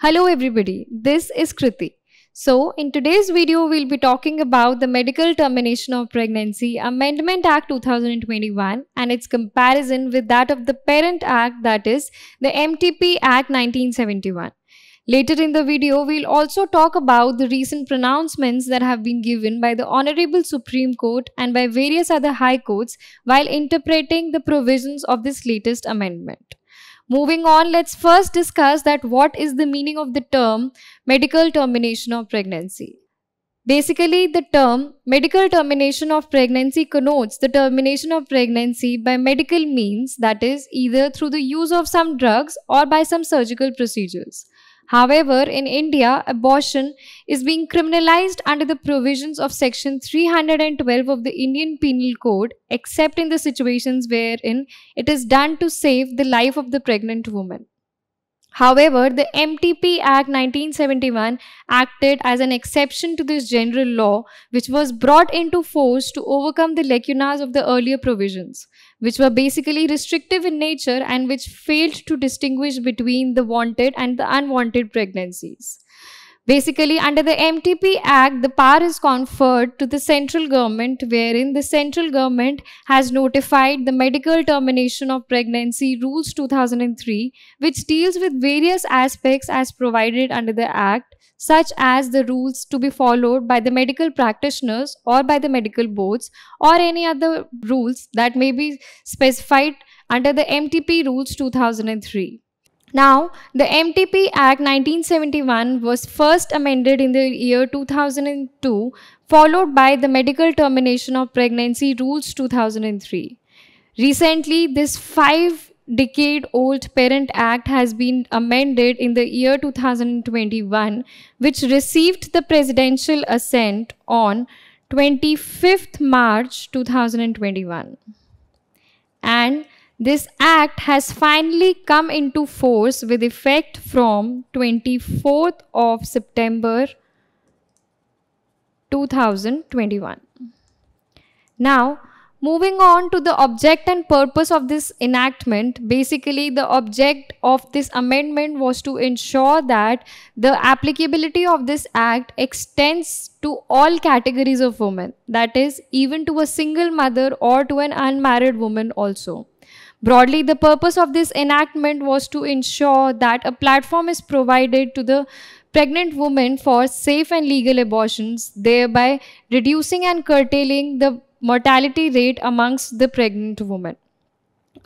Hello everybody, this is Kriti. So in today's video, we'll be talking about the Medical Termination of Pregnancy Amendment Act 2021 and its comparison with that of the Parent Act, that is the MTP Act 1971. Later in the video, we'll also talk about the recent pronouncements that have been given by the Hon'ble Supreme Court and by various other high courts while interpreting the provisions of this latest amendment. Moving on, let's first discuss that what is the meaning of the term medical termination of pregnancy. Basically, the term medical termination of pregnancy connotes the termination of pregnancy by medical means, that is, either through the use of some drugs or by some surgical procedures. However, in India, abortion is being criminalized under the provisions of Section 312 of the Indian Penal Code, except in the situations wherein it is done to save the life of the pregnant woman. However, the MTP Act 1971 acted as an exception to this general law, which was brought into force to overcome the lacunas of the earlier provisions, which were basically restrictive in nature and which failed to distinguish between the wanted and the unwanted pregnancies. Basically, under the MTP Act, the power is conferred to the central government, wherein the central government has notified the Medical Termination of Pregnancy Rules 2003, which deals with various aspects as provided under the Act, such as the rules to be followed by the medical practitioners or by the medical boards, or any other rules that may be specified under the MTP Rules 2003. Now, the MTP Act 1971 was first amended in the year 2002, followed by the Medical Termination of Pregnancy Rules 2003. Recently, this 5-decade-old Parent Act has been amended in the year 2021, which received the presidential assent on 25th March 2021. And this act has finally come into force with effect from 24th of September 2021. Now, moving on to the object and purpose of this enactment, basically the object of this amendment was to ensure that the applicability of this act extends to all categories of women, that is, even to a single mother or to an unmarried woman also. Broadly, the purpose of this enactment was to ensure that a platform is provided to the pregnant woman for safe and legal abortions, thereby reducing and curtailing the mortality rate amongst the pregnant women.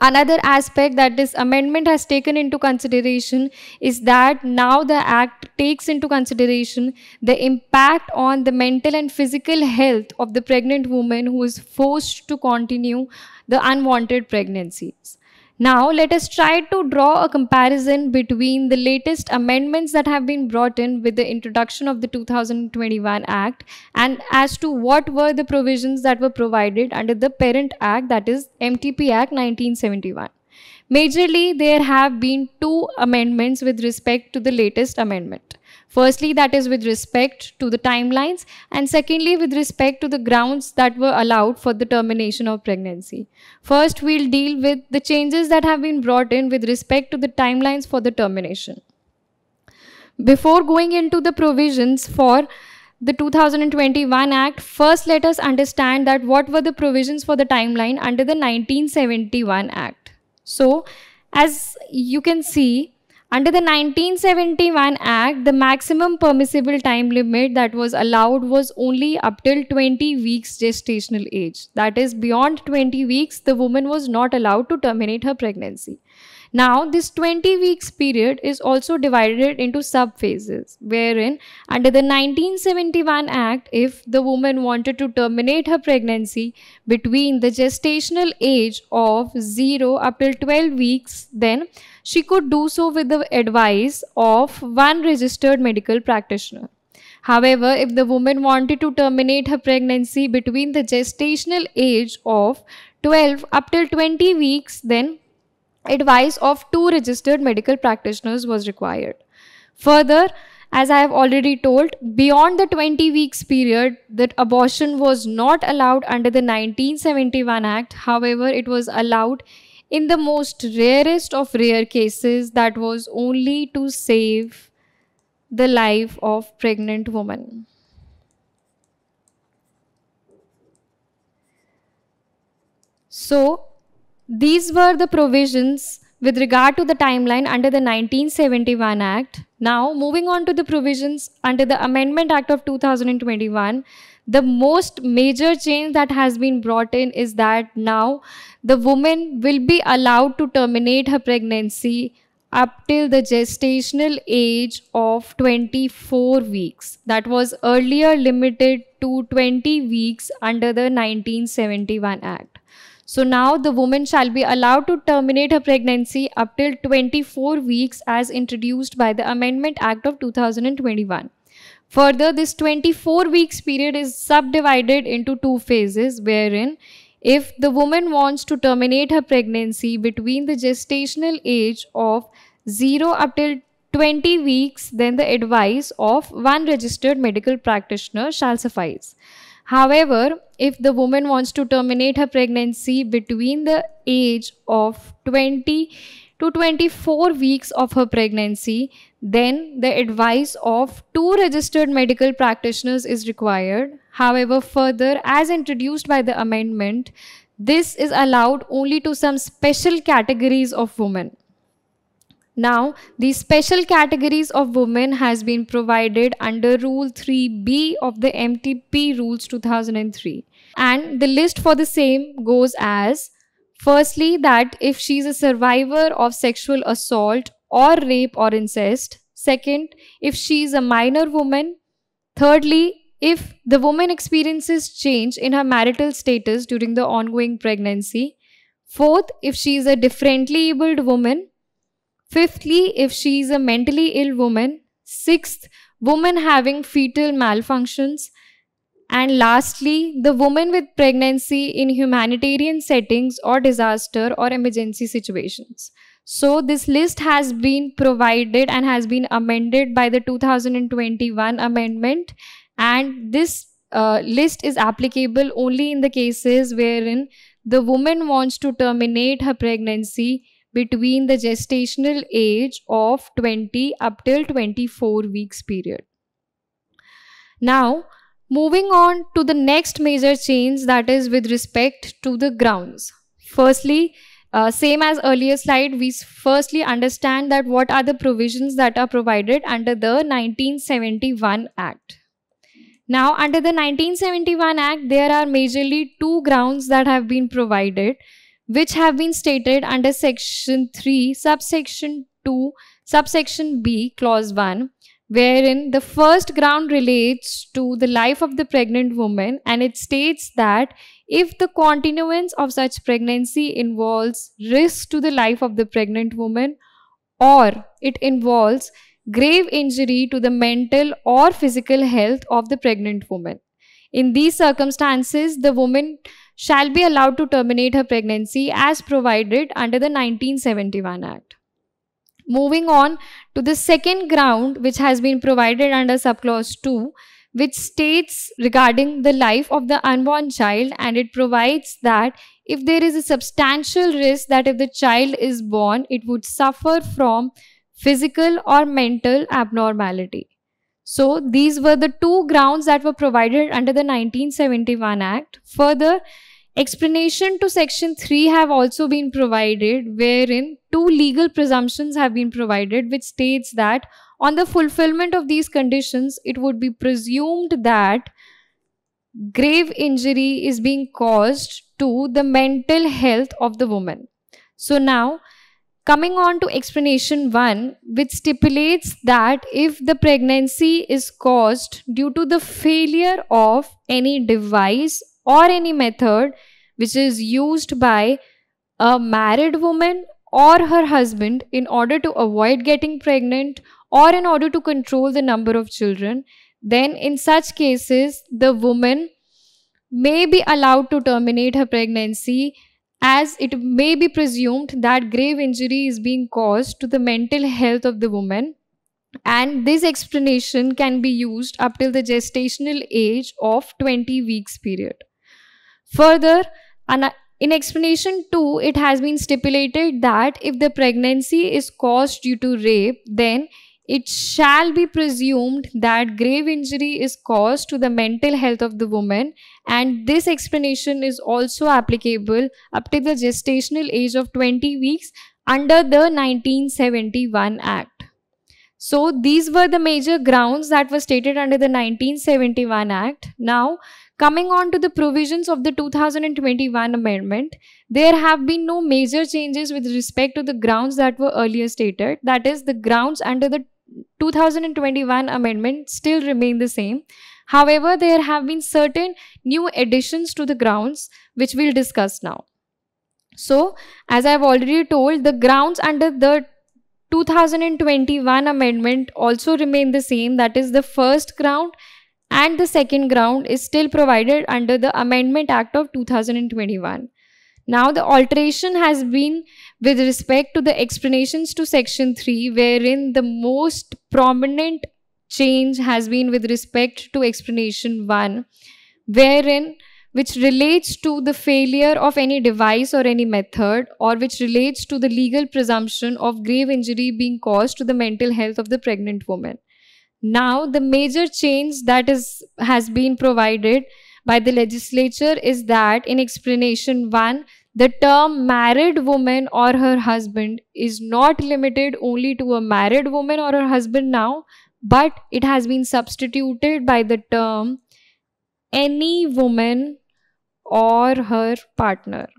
Another aspect that this amendment has taken into consideration is that now the Act takes into consideration the impact on the mental and physical health of the pregnant woman who is forced to continue the unwanted pregnancies. Now, let us try to draw a comparison between the latest amendments that have been brought in with the introduction of the 2021 Act and as to what were the provisions that were provided under the Parent Act, that is MTP Act 1971. Majorly, there have been two amendments with respect to the latest amendment. Firstly, that is with respect to the timelines, and secondly, with respect to the grounds that were allowed for the termination of pregnancy. First, we'll deal with the changes that have been brought in with respect to the timelines for the termination. Before going into the provisions for the 2021 Act, first let us understand that what were the provisions for the timeline under the 1971 Act. So, as you can see, under the 1971 Act, the maximum permissible time limit that was allowed was only up till 20 weeks gestational age. That is, beyond 20 weeks, the woman was not allowed to terminate her pregnancy. Now, this 20 weeks period is also divided into sub-phases, wherein under the 1971 Act, if the woman wanted to terminate her pregnancy between the gestational age of 0 up till 12 weeks, then she could do so with the advice of one registered medical practitioner. However, if the woman wanted to terminate her pregnancy between the gestational age of 12 up till 20 weeks, then advice of 2 registered medical practitioners was required. Further, as I have already told, beyond the 20 weeks period, that abortion was not allowed under the 1971 Act. However, it was allowed in the most rarest of rare cases, that was only to save the life of pregnant woman. So, these were the provisions with regard to the timeline under the 1971 Act. Now, moving on to the provisions under the Amendment Act of 2021, the most major change that has been brought in is that now the woman will be allowed to terminate her pregnancy up till the gestational age of 24 weeks. That was earlier limited to 20 weeks under the 1971 Act. So now the woman shall be allowed to terminate her pregnancy up till 24 weeks as introduced by the Amendment Act of 2021. Further, this 24 weeks period is subdivided into two phases, wherein if the woman wants to terminate her pregnancy between the gestational age of 0 up till 20 weeks, then the advice of one registered medical practitioner shall suffice. However, if the woman wants to terminate her pregnancy between the age of 20 to 24 weeks of her pregnancy, then the advice of two registered medical practitioners is required. However, further, as introduced by the amendment, this is allowed only to some special categories of women. Now, these special categories of women has been provided under Rule 3B of the MTP Rules 2003. And the list for the same goes as, firstly, that if she is a survivor of sexual assault or rape or incest. Second, if she is a minor woman. Thirdly, if the woman experiences change in her marital status during the ongoing pregnancy. Fourth, if she is a differently abled woman. Fifthly, if she is a mentally ill woman. Sixth, woman having fetal malfunctions. And lastly, the woman with pregnancy in humanitarian settings or disaster or emergency situations. So this list has been provided and has been amended by the 2021 amendment, and this list is applicable only in the cases wherein the woman wants to terminate her pregnancy between the gestational age of 20 up till 24 weeks period. Now, moving on to the next major change, that is with respect to the grounds. Firstly, same as earlier slide, we firstly understand that what are the provisions that are provided under the 1971 Act. Now, under the 1971 Act, there are majorly two grounds that have been provided, which have been stated under Section 3, Subsection 2, Subsection B, Clause 1, wherein the first ground relates to the life of the pregnant woman, and it states that if the continuance of such pregnancy involves risk to the life of the pregnant woman, or it involves grave injury to the mental or physical health of the pregnant woman. In these circumstances, the woman shall be allowed to terminate her pregnancy as provided under the 1971 Act. Moving on to the second ground, which has been provided under subclause 2, which states regarding the life of the unborn child, and it provides that if there is a substantial risk that if the child is born, it would suffer from physical or mental abnormality. So these were the two grounds that were provided under the 1971 Act. Further, explanation to Section 3 have also been provided, wherein two legal presumptions have been provided, which states that on the fulfillment of these conditions, it would be presumed that grave injury is being caused to the mental health of the woman. So now, coming on to explanation 1, which stipulates that if the pregnancy is caused due to the failure of any device or any method which is used by a married woman or her husband in order to avoid getting pregnant or in order to control the number of children, then in such cases, the woman may be allowed to terminate her pregnancy, as it may be presumed that grave injury is being caused to the mental health of the woman, and this explanation can be used up till the gestational age of 20 weeks period. Further, in explanation 2, it has been stipulated that if the pregnancy is caused due to rape, then it shall be presumed that grave injury is caused to the mental health of the woman, and this explanation is also applicable up to the gestational age of 20 weeks under the 1971 Act. So these were the major grounds that were stated under the 1971 Act. Now, coming on to the provisions of the 2021 amendment, there have been no major changes with respect to the grounds that were earlier stated. That is, the grounds under the 2021 amendment still remain the same. However, there have been certain new additions to the grounds which we'll discuss now. So, as I've already told, the grounds under the 2021 amendment also remain the same. That is, the first ground and the second ground is still provided under the Amendment Act of 2021. Now, the alteration has been with respect to the explanations to Section 3, wherein the most prominent change has been with respect to Explanation 1, which relates to the failure of any device or any method, or which relates to the legal presumption of grave injury being caused to the mental health of the pregnant woman. Now, the major change that has been provided by the legislature is that in Explanation 1, the term married woman or her husband is not limited only to a married woman or her husband now, but it has been substituted by the term any woman or her partner.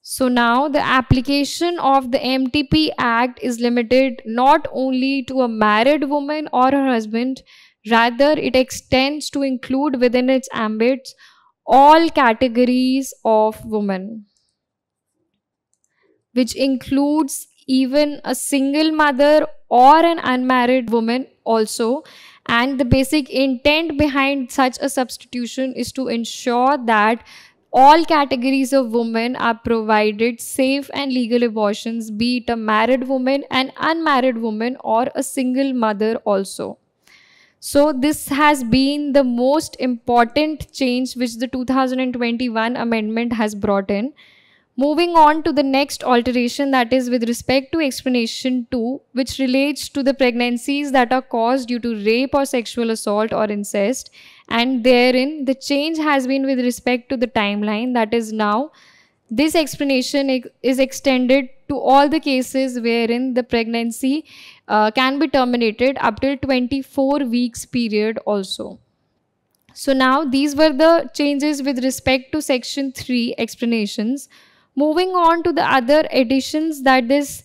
So now the application of the MTP Act is limited not only to a married woman or her husband, rather it extends to include within its ambits all categories of women, which includes even a single mother or an unmarried woman also. And the basic intent behind such a substitution is to ensure that all categories of women are provided safe and legal abortions, be it a married woman, an unmarried woman, or a single mother also. So this has been the most important change which the 2021 amendment has brought in. Moving on to the next alteration, that is with respect to Explanation 2, which relates to the pregnancies that are caused due to rape or sexual assault or incest. And therein, the change has been with respect to the timeline. That is, now this explanation is extended to all the cases wherein the pregnancy can be terminated up till 24 weeks period also. So now these were the changes with respect to Section 3 explanations. Moving on to the other additions that this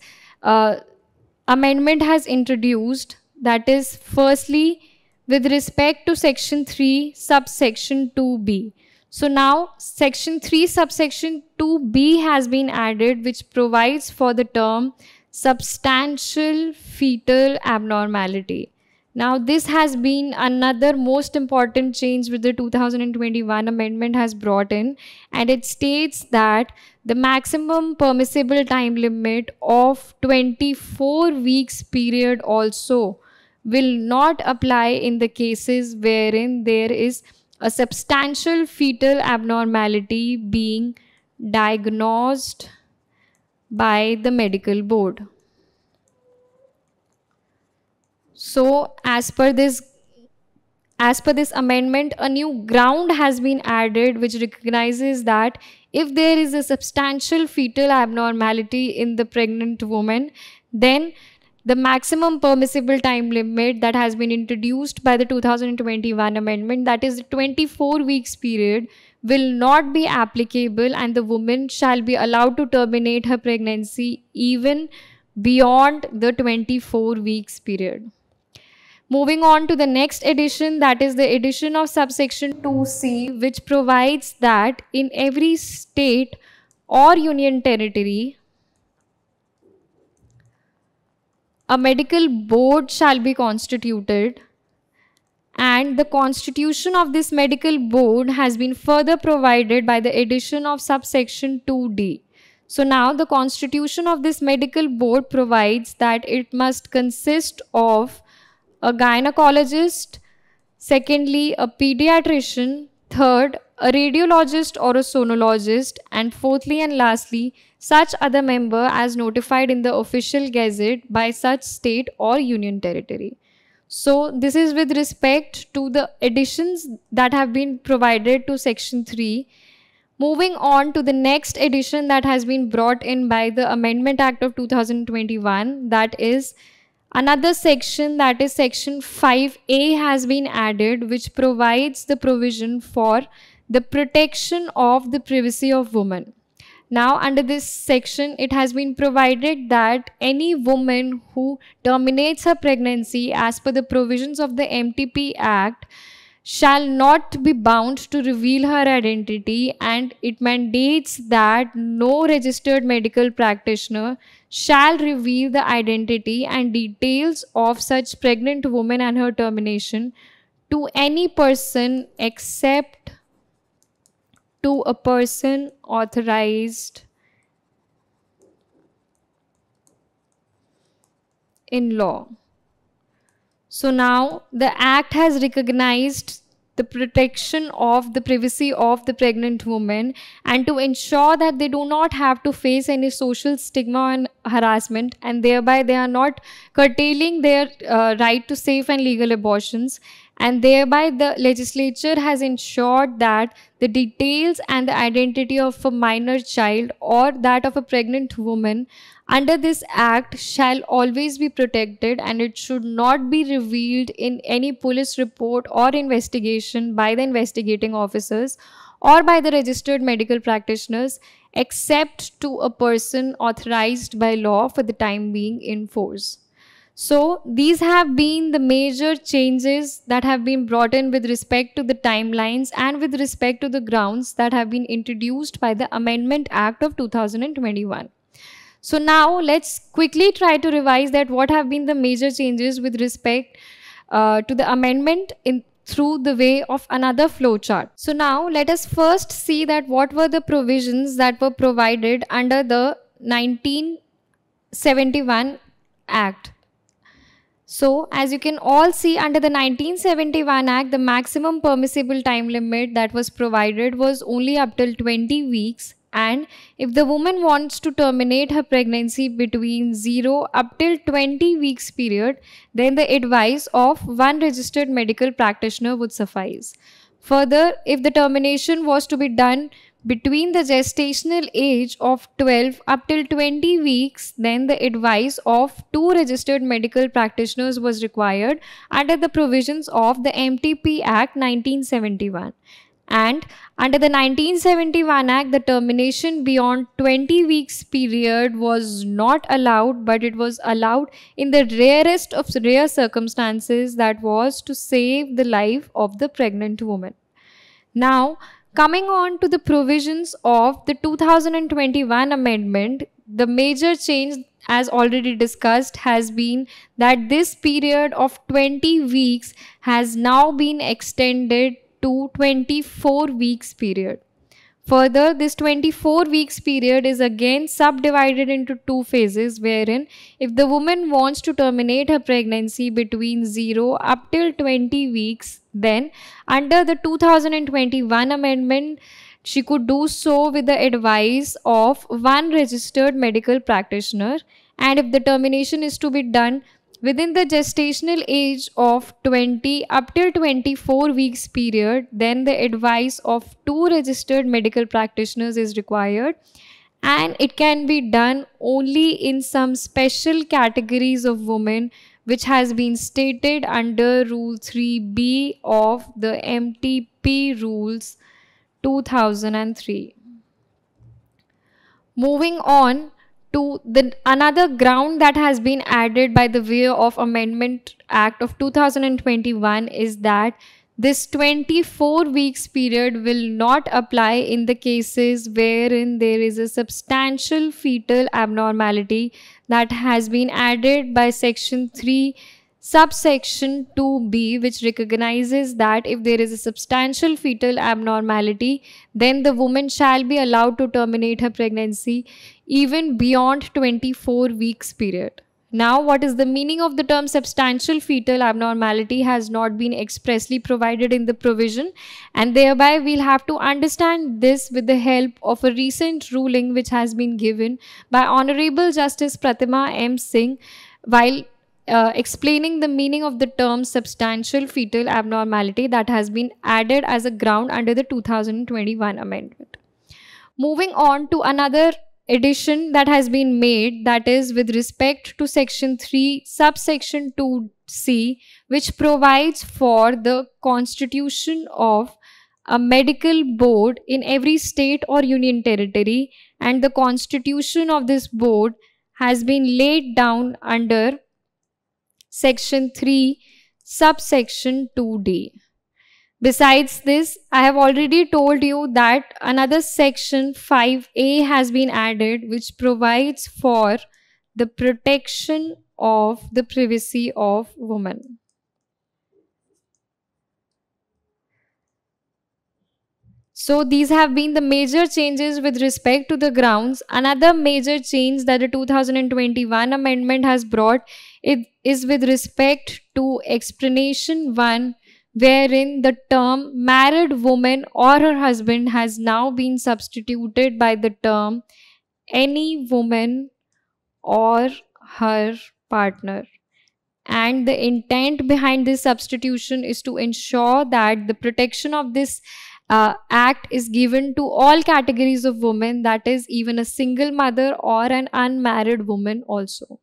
amendment has introduced, that is, firstly, with respect to Section 3, subsection 2b. So now Section 3, subsection 2b has been added, which provides for the term substantial fetal abnormality. Now, this has been another most important change which the 2021 amendment has brought in, and it states that the maximum permissible time limit of 24 weeks period also will not apply in the cases wherein there is a substantial fetal abnormality being diagnosed by the medical board. So as per this amendment, a new ground has been added which recognizes that if there is a substantial fetal abnormality in the pregnant woman, then the maximum permissible time limit that has been introduced by the 2021 amendment, that is the 24 weeks period, will not be applicable, and the woman shall be allowed to terminate her pregnancy even beyond the 24 weeks period. Moving on to the next addition, that is the addition of subsection 2c, which provides that in every state or union territory, a medical board shall be constituted, and the constitution of this medical board has been further provided by the addition of subsection 2d. So now the constitution of this medical board provides that it must consist of a gynecologist, secondly a pediatrician, third a radiologist or a sonologist, and fourthly and lastly, such other member as notified in the official gazette by such state or union territory. So this is with respect to the additions that have been provided to section 3. Moving on to the next addition that has been brought in by the Amendment Act of 2021, that is another section, that is section 5A has been added, which provides the provision for the protection of the privacy of women. Now, under this section, it has been provided that any woman who terminates her pregnancy as per the provisions of the MTP Act shall not be bound to reveal her identity, and it mandates that no registered medical practitioner shall reveal the identity and details of such pregnant woman and her termination to any person except to a person authorized in law. So now the Act has recognized the protection of the privacy of the pregnant woman, and to ensure that they do not have to face any social stigma and harassment, and thereby they are not curtailing their right to safe and legal abortions. And thereby the legislature has ensured that the details and the identity of a minor child or that of a pregnant woman under this Act shall always be protected, and it should not be revealed in any police report or investigation by the investigating officers or by the registered medical practitioners except to a person authorized by law for the time being in force. So these have been the major changes that have been brought in with respect to the timelines and with respect to the grounds that have been introduced by the Amendment Act of 2021. So now let's quickly try to revise that what have been the major changes with respect to the amendment through the way of another flowchart. So now let us first see that what were the provisions that were provided under the 1971 Act. So as you can all see, under the 1971 Act, the maximum permissible time limit that was provided was only up till 20 weeks. And if the woman wants to terminate her pregnancy between 0 up till 20 weeks period, then the advice of one registered medical practitioner would suffice. Further, if the termination was to be done between the gestational age of 12 up till 20 weeks, then the advice of 2 registered medical practitioners was required under the provisions of the MTP Act 1971. And under the 1971 Act, the termination beyond 20 weeks period was not allowed, but it was allowed in the rarest of rare circumstances, that was to save the life of the pregnant woman. Now, coming on to the provisions of the 2021 amendment, the major change, as already discussed, has been that this period of 20 weeks has now been extended to 24 weeks period. Further, this 24 weeks period is again subdivided into 2 phases, wherein if the woman wants to terminate her pregnancy between 0 up till 20 weeks, then under the 2021 amendment, she could do so with the advice of one registered medical practitioner. And if the termination is to be done within the gestational age of 20 up till 24 weeks period, then the advice of 2 registered medical practitioners is required, and it can be done only in some special categories of women which has been stated under Rule 3B of the MTP Rules 2003. Moving on to another ground that has been added by the way of Amendment Act of 2021 is that this 24 weeks period will not apply in the cases wherein there is a substantial fetal abnormality that has been added by Section 3 subsection 2B, which recognizes that if there is a substantial fetal abnormality, then the woman shall be allowed to terminate her pregnancy even beyond 24 weeks period. Now, what is the meaning of the term substantial fetal abnormality has not been expressly provided in the provision, and thereby we'll have to understand this with the help of a recent ruling which has been given by Honorable Justice Pratima M. Singh while explaining the meaning of the term substantial fetal abnormality that has been added as a ground under the 2021 amendment. Moving on to another addition that has been made, that is with respect to section 3 subsection 2c, which provides for the constitution of a medical board in every state or union territory, and the constitution of this board has been laid down under section 3 subsection 2d. Besides this, I have already told you that another section 5A has been added, which provides for the protection of the privacy of women. So these have been the major changes with respect to the grounds. Another major change that the 2021 amendment has brought is with respect to explanation 1, wherein the term married woman or her husband has now been substituted by the term any woman or her partner. And the intent behind this substitution is to ensure that the protection of this act is given to all categories of women, that is even a single mother or an unmarried woman also.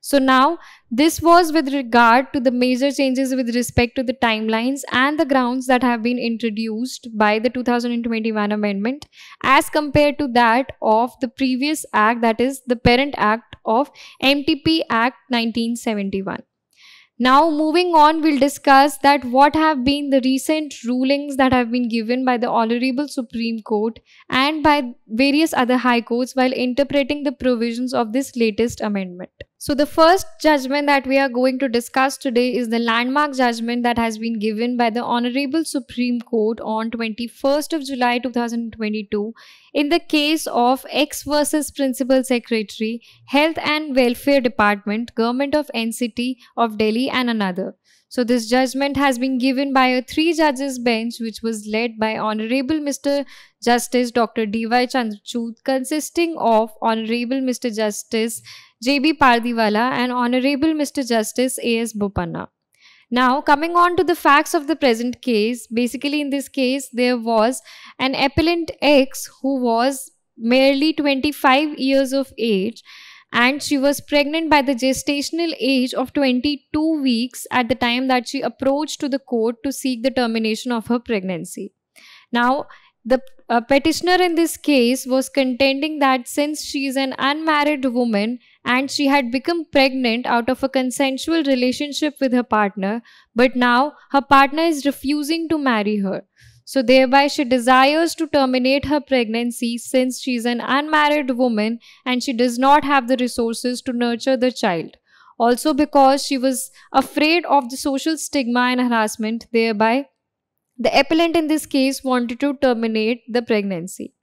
So now this was with regard to the major changes with respect to the timelines and the grounds that have been introduced by the 2021 amendment as compared to that of the previous act, that is the Parent Act of MTP Act 1971. Now moving on, we'll discuss that what have been the recent rulings that have been given by the Honorable Supreme Court and by various other high courts while interpreting the provisions of this latest amendment. So the first judgment that we are going to discuss today is the landmark judgment that has been given by the Honorable Supreme Court on 21st of July 2022 in the case of X versus Principal Secretary, Health and Welfare Department, Government of NCT of Delhi and another. So this judgment has been given by a 3-judges bench which was led by Honorable Mr. Justice Dr. D.Y. Chandrachud, consisting of Honorable Mr. Justice J.B. Pardiwala and Honorable Mr. Justice A.S. Bopanna. Now coming on to the facts of the present case, basically in this case there was an appellant X who was merely 25 years of age and she was pregnant by the gestational age of 22 weeks at the time that she approached to the court to seek the termination of her pregnancy. Now, the petitioner in this case was contending that since she is an unmarried woman and she had become pregnant out of a consensual relationship with her partner, but now her partner is refusing to marry her. So thereby she desires to terminate her pregnancy since she is an unmarried woman and she does not have the resources to nurture the child. Also because she was afraid of the social stigma and harassment, thereby the appellant in this case wanted to terminate the pregnancy.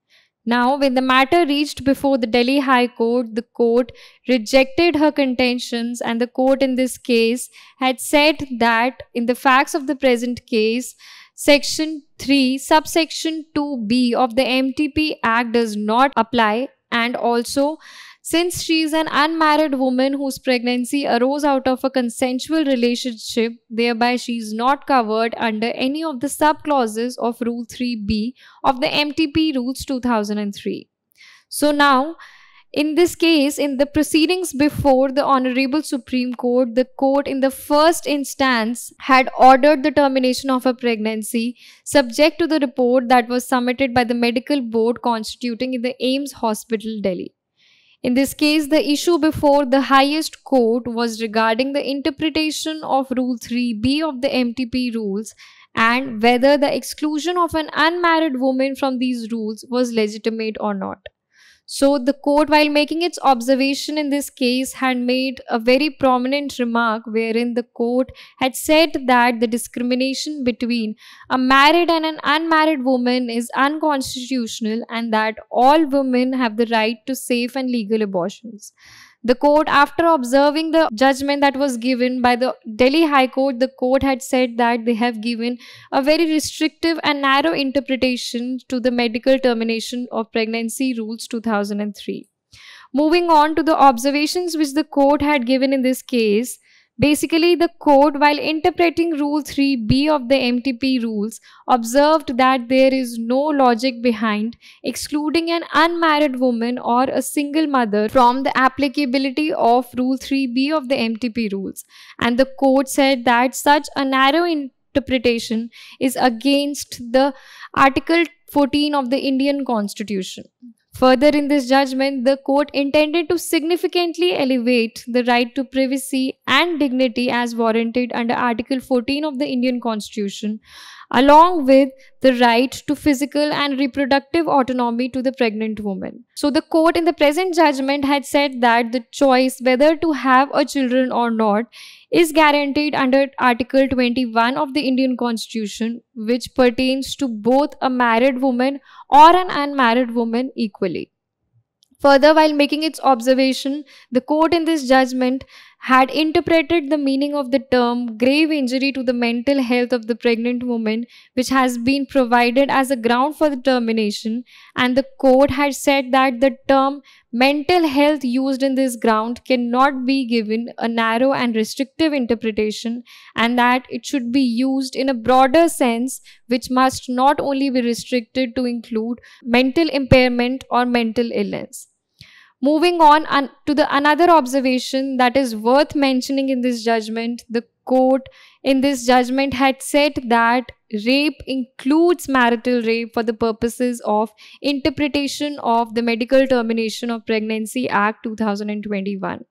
Now, when the matter reached before the Delhi High Court, the court rejected her contentions and the court in this case had said that in the facts of the present case, Section 3, subsection 2b of the MTP Act does not apply, and also since she is an unmarried woman whose pregnancy arose out of a consensual relationship, thereby she is not covered under any of the subclauses of Rule 3b of the MTP Rules 2003. So now, in this case, in the proceedings before the Honorable Supreme Court, the court in the first instance had ordered the termination of a pregnancy subject to the report that was submitted by the medical board constituting in the AIIMS Hospital, Delhi. In this case, the issue before the highest court was regarding the interpretation of Rule 3b of the MTP rules and whether the exclusion of an unmarried woman from these rules was legitimate or not. So the court, while making its observation in this case, had made a very prominent remark wherein the court had said that the discrimination between a married and an unmarried woman is unconstitutional and that all women have the right to safe and legal abortions. The court, after observing the judgment that was given by the Delhi High Court, the court had said that they have given a very restrictive and narrow interpretation to the Medical Termination of Pregnancy Rules 2003. Moving on to the observations which the court had given in this case, basically the court, while interpreting Rule 3B of the MTP rules, observed that there is no logic behind excluding an unmarried woman or a single mother from the applicability of Rule 3B of the MTP rules. And the court said that such a narrow interpretation is against the Article 14 of the Indian Constitution. Further, in this judgment, the court intended to significantly elevate the right to privacy and dignity as warranted under Article 14 of the Indian Constitution, along with the right to physical and reproductive autonomy to the pregnant woman. So the court in the present judgment had said that the choice whether to have a children or not is guaranteed under Article 21 of the Indian Constitution, which pertains to both a married woman or an unmarried woman equally. Further, while making its observation, the court in this judgment had interpreted the meaning of the term grave injury to the mental health of the pregnant woman, which has been provided as a ground for the termination, and the court had said that the term mental health used in this ground cannot be given a narrow and restrictive interpretation, and that it should be used in a broader sense, which must not only be restricted to include mental impairment or mental illness. Moving on to the another observation that is worth mentioning in this judgment, the court in this judgment had said that rape includes marital rape for the purposes of interpretation of the Medical Termination of Pregnancy Act 2021.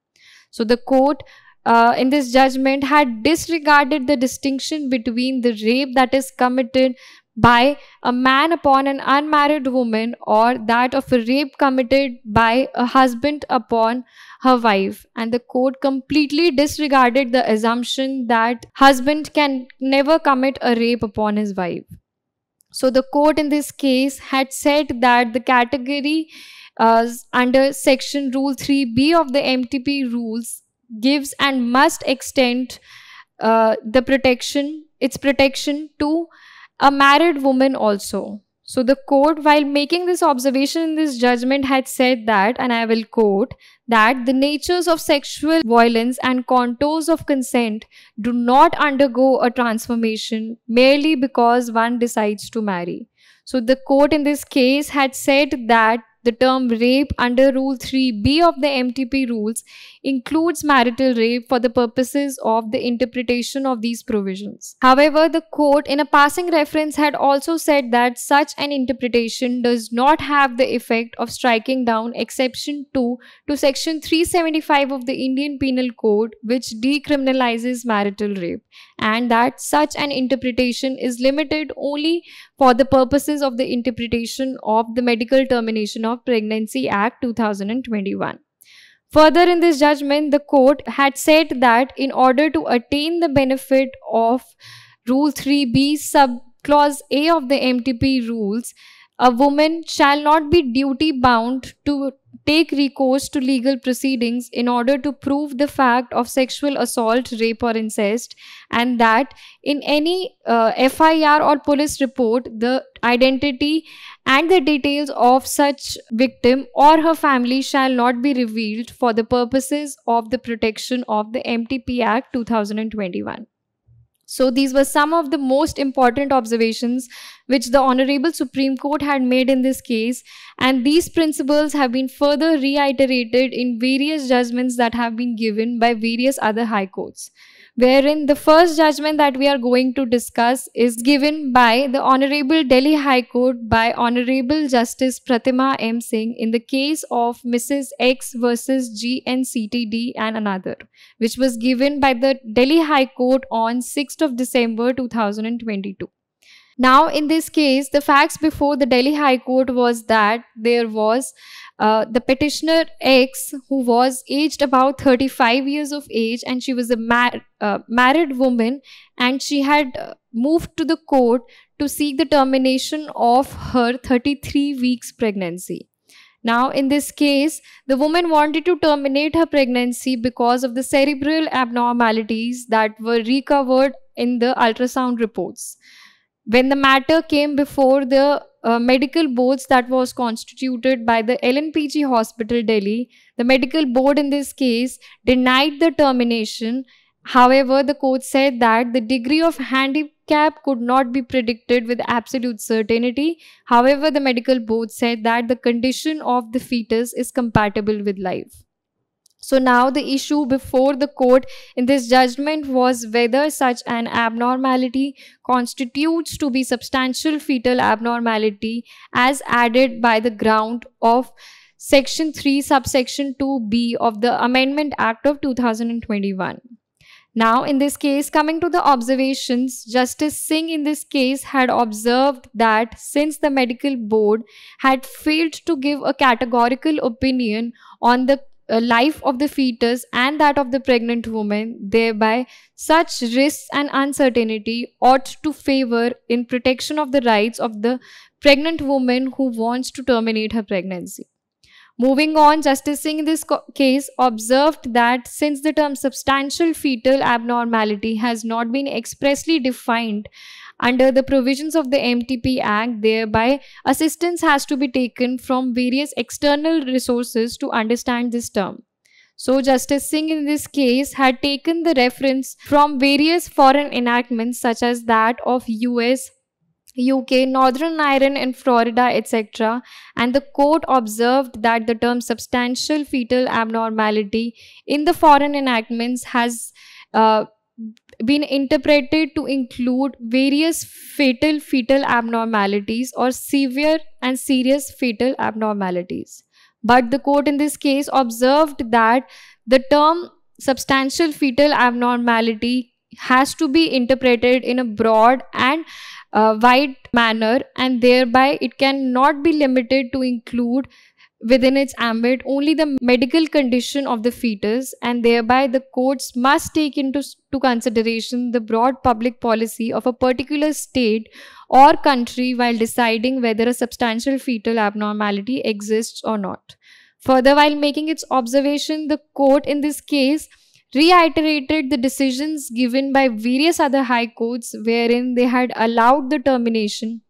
So the court in this judgment had disregarded the distinction between the rape that is committed by a man upon an unmarried woman or that of a rape committed by a husband upon her wife, and the court completely disregarded the assumption that husband can never commit a rape upon his wife. So the court in this case had said that the category under section Rule 3B of the MTP rules gives and must extend its protection to a married woman also. So the court, while making this observation in this judgment, had said that, and I will quote, that the natures of sexual violence and contours of consent do not undergo a transformation merely because one decides to marry. So the court in this case had said that the term rape under Rule 3B of the MTP rules includes marital rape for the purposes of the interpretation of these provisions. However, the court in a passing reference had also said that such an interpretation does not have the effect of striking down exception 2 to section 375 of the Indian Penal Code, which decriminalizes marital rape, and that such an interpretation is limited only for the purposes of the interpretation of the Medical Termination of Pregnancy Act 2021. Further, in this judgment, the court had said that in order to attain the benefit of Rule 3B subclause A of the MTP rules, a woman shall not be duty bound to take recourse to legal proceedings in order to prove the fact of sexual assault, rape or incest, and that in any FIR or police report, the identity and the details of such victim or her family shall not be revealed for the purposes of the protection of the MTP Act 2021. So these were some of the most important observations which the Hon'ble Supreme Court had made in this case, and these principles have been further reiterated in various judgments that have been given by various other high courts, wherein the first judgment that we are going to discuss is given by the Honorable Delhi High Court by Honorable Justice Pratima M. Singh in the case of Mrs. X versus GNCTD and another, which was given by the Delhi High Court on 6th of December 2022. Now, in this case, the facts before the Delhi High Court was that there was the petitioner X, who was aged about 35 years of age, and she was a married woman, and she had moved to the court to seek the termination of her 33 weeks pregnancy. Now, in this case, the woman wanted to terminate her pregnancy because of the cerebral abnormalities that were recovered in the ultrasound reports. When the matter came before the medical boards that was constituted by the LNPG Hospital Delhi, the medical board in this case denied the termination. However, the court said that the degree of handicap could not be predicted with absolute certainty. However, the medical board said that the condition of the fetus is compatible with life. So now the issue before the court in this judgment was whether such an abnormality constitutes to be substantial fetal abnormality as added by the ground of Section 3 subsection 2b of the Amendment Act of 2021. Now, in this case, coming to the observations, Justice Singh in this case had observed that since the medical board had failed to give a categorical opinion on the life of the fetus and that of the pregnant woman, thereby such risks and uncertainty ought to favor in protection of the rights of the pregnant woman who wants to terminate her pregnancy. Moving on, Justice Singh in this case observed that since the term substantial fetal abnormality has not been expressly defined under the provisions of the MTP Act, thereby assistance has to be taken from various external resources to understand this term. So Justice Singh in this case had taken the reference from various foreign enactments such as that of US, UK, Northern Ireland and Florida, etc. And the court observed that the term substantial fetal abnormality in the foreign enactments has been interpreted to include various fetal abnormalities or severe and serious fetal abnormalities. But the court in this case observed that the term substantial fetal abnormality has to be interpreted in a broad and wide manner, and thereby it cannot be limited to include within its ambit only the medical condition of the fetus, and thereby the courts must take into consideration the broad public policy of a particular state or country while deciding whether a substantial fetal abnormality exists or not. Further, while making its observation, the court in this case reiterated the decisions given by various other high courts wherein they had allowed the termination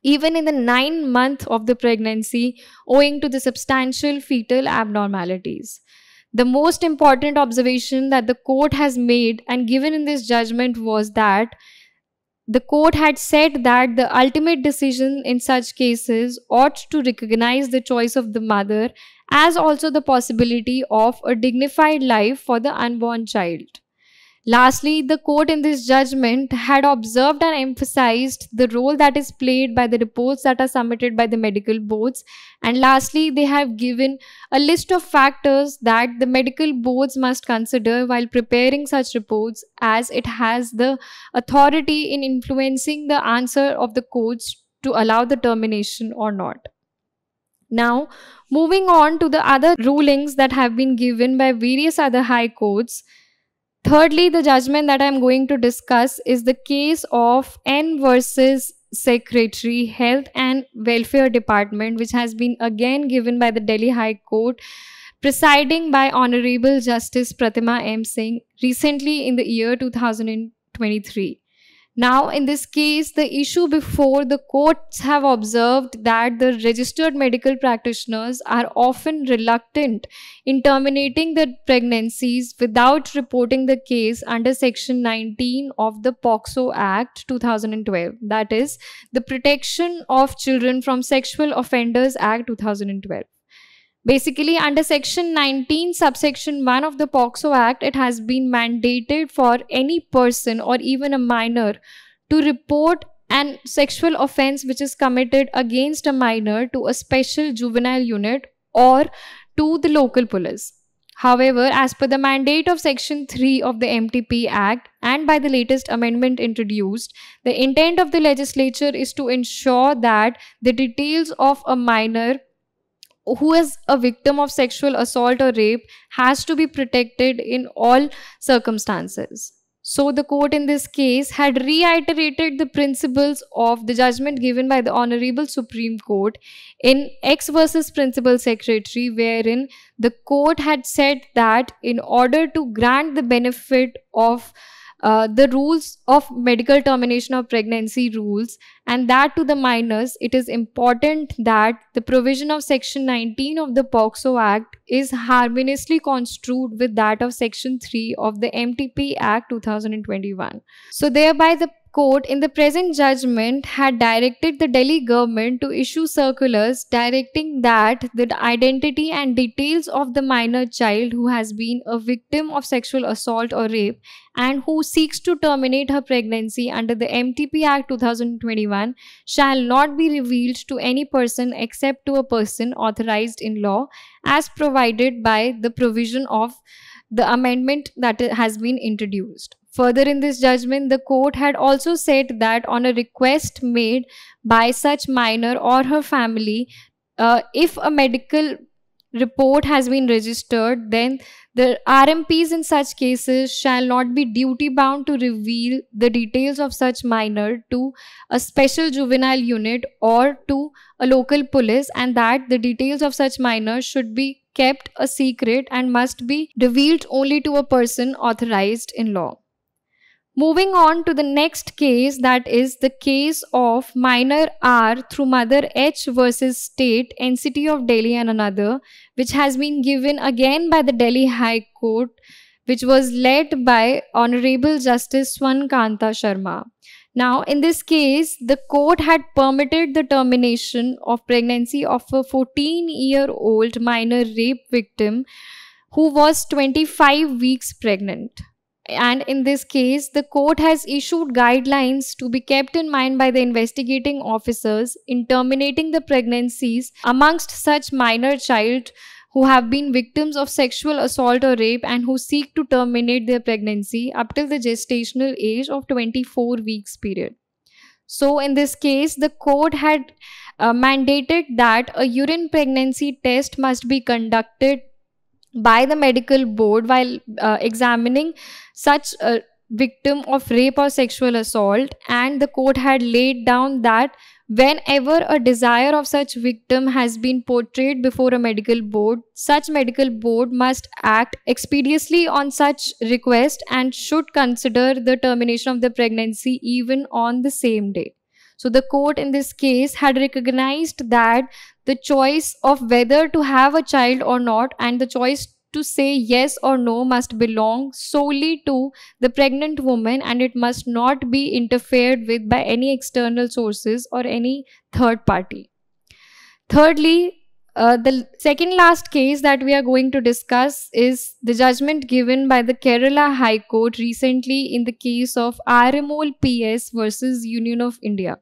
even in the 9th month of the pregnancy owing to the substantial fetal abnormalities. The most important observation that the court has made and given in this judgment was that the court had said that the ultimate decision in such cases ought to recognize the choice of the mother as also the possibility of a dignified life for the unborn child. Lastly, the court in this judgment had observed and emphasized the role that is played by the reports that are submitted by the medical boards. And lastly, they have given a list of factors that the medical boards must consider while preparing such reports, as it has the authority in influencing the answer of the courts to allow the termination or not. Now, moving on to the other rulings that have been given by various other high courts. Thirdly, the judgment that I am going to discuss is the case of N versus Secretary, Health and Welfare Department, which has been again given by the Delhi High Court, presiding by Honorable Justice Pratima M. Singh, recently in the year 2023. Now, in this case, the issue before the courts have observed that the registered medical practitioners are often reluctant in terminating the pregnancies without reporting the case under Section 19 of the POCSO Act 2012, that is, the Protection of Children from Sexual Offenders Act 2012. Basically, under Section 19, subsection 1 of the POCSO Act, it has been mandated for any person or even a minor to report an sexual offense which is committed against a minor to a special juvenile unit or to the local police. However, as per the mandate of Section 3 of the MTP Act and by the latest amendment introduced, the intent of the legislature is to ensure that the details of a minor who is a victim of sexual assault or rape has to be protected in all circumstances. So the court in this case had reiterated the principles of the judgment given by the Honorable Supreme Court in X versus Principal Secretary, wherein the court had said that in order to grant the benefit of the rules of medical termination of pregnancy rules, and that to the minors, it is important that the provision of Section 19 of the POCSO Act is harmoniously construed with that of Section 3 of the MTP Act 2021. So thereby the court in the present judgment had directed the Delhi government to issue circulars directing that the identity and details of the minor child who has been a victim of sexual assault or rape and who seeks to terminate her pregnancy under the MTP Act 2021 shall not be revealed to any person except to a person authorized in law as provided by the provision of the amendment that has been introduced. Further, in this judgment, the court had also said that on a request made by such minor or her family, if a medical report has been registered, then the RMPs in such cases shall not be duty bound to reveal the details of such minor to a special juvenile unit or to a local police, and that the details of such minor should be kept a secret and must be revealed only to a person authorized in law. Moving on to the next case, that is the case of minor R through mother H versus state, NCT of Delhi and another, which has been given again by the Delhi High Court, which was led by Honorable Justice Swankanta Sharma. Now, in this case, the court had permitted the termination of pregnancy of a 14-year-old minor rape victim who was 25 weeks pregnant. And in this case, the court has issued guidelines to be kept in mind by the investigating officers in terminating the pregnancies amongst such minor child who have been victims of sexual assault or rape and who seek to terminate their pregnancy up till the gestational age of 24 weeks period. So in this case, the court had mandated that a urine pregnancy test must be conducted by the medical board while examining such a victim of rape or sexual assault, and the court had laid down that whenever a desire of such victim has been portrayed before a medical board, such medical board must act expeditiously on such request and should consider the termination of the pregnancy even on the same day. So the court in this case had recognized that the choice of whether to have a child or not and the choice to say yes or no must belong solely to the pregnant woman, and it must not be interfered with by any external sources or any third party. Thirdly, the second last case that we are going to discuss is the judgment given by the Kerala High Court recently in the case of RMOL PS versus Union of India.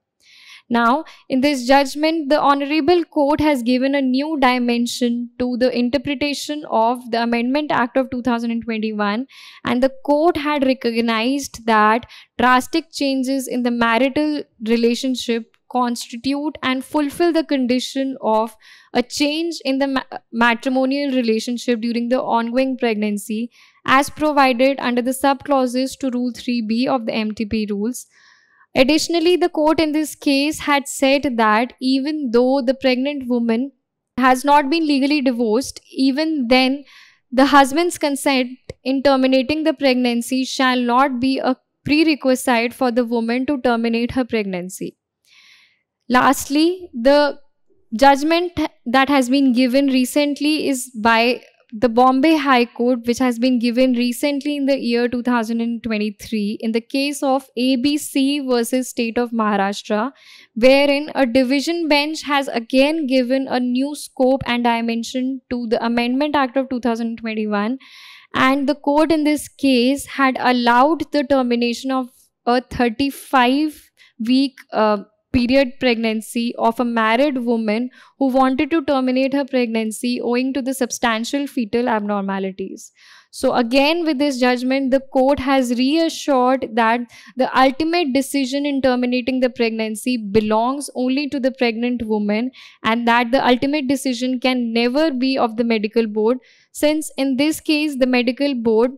Now, in this judgment, the Honorable Court has given a new dimension to the interpretation of the Amendment Act of 2021, and the court had recognized that drastic changes in the marital relationship constitute and fulfill the condition of a change in the matrimonial relationship during the ongoing pregnancy as provided under the subclauses to Rule 3B of the MTP rules. Additionally, the court in this case had said that even though the pregnant woman has not been legally divorced, even then the husband's consent in terminating the pregnancy shall not be a prerequisite for the woman to terminate her pregnancy. Lastly, the judgment that has been given recently is by the Bombay High Court, which has been given recently in the year 2023 in the case of ABC versus State of Maharashtra, wherein a division bench has again given a new scope and dimension to the Amendment Act of 2021, and the court in this case had allowed the termination of a 35-week period pregnancy of a married woman who wanted to terminate her pregnancy owing to the substantial fetal abnormalities. So again, with this judgment, the court has reassured that the ultimate decision in terminating the pregnancy belongs only to the pregnant woman, and that the ultimate decision can never be of the medical board, since in this case, the medical board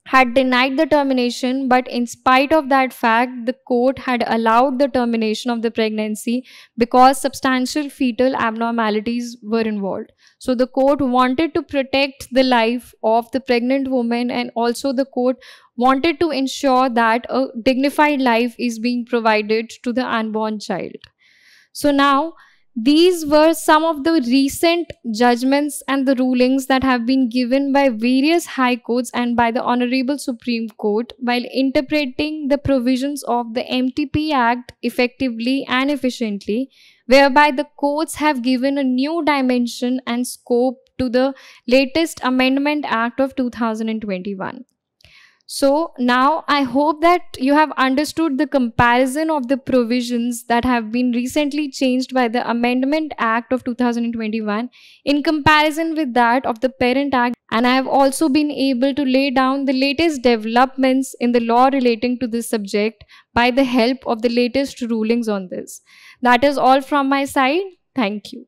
had denied the termination, but in spite of that fact, the court had allowed the termination of the pregnancy because substantial fetal abnormalities were involved. So the court wanted to protect the life of the pregnant woman, and also the court wanted to ensure that a dignified life is being provided to the unborn child. So now, these were some of the recent judgments and the rulings that have been given by various high courts and by the Honorable Supreme Court while interpreting the provisions of the MTP Act effectively and efficiently, whereby the courts have given a new dimension and scope to the latest Amendment Act of 2021. So now I hope that you have understood the comparison of the provisions that have been recently changed by the Amendment Act of 2021 in comparison with that of the Parent Act, and I have also been able to lay down the latest developments in the law relating to this subject by the help of the latest rulings on this. That is all from my side. Thank you.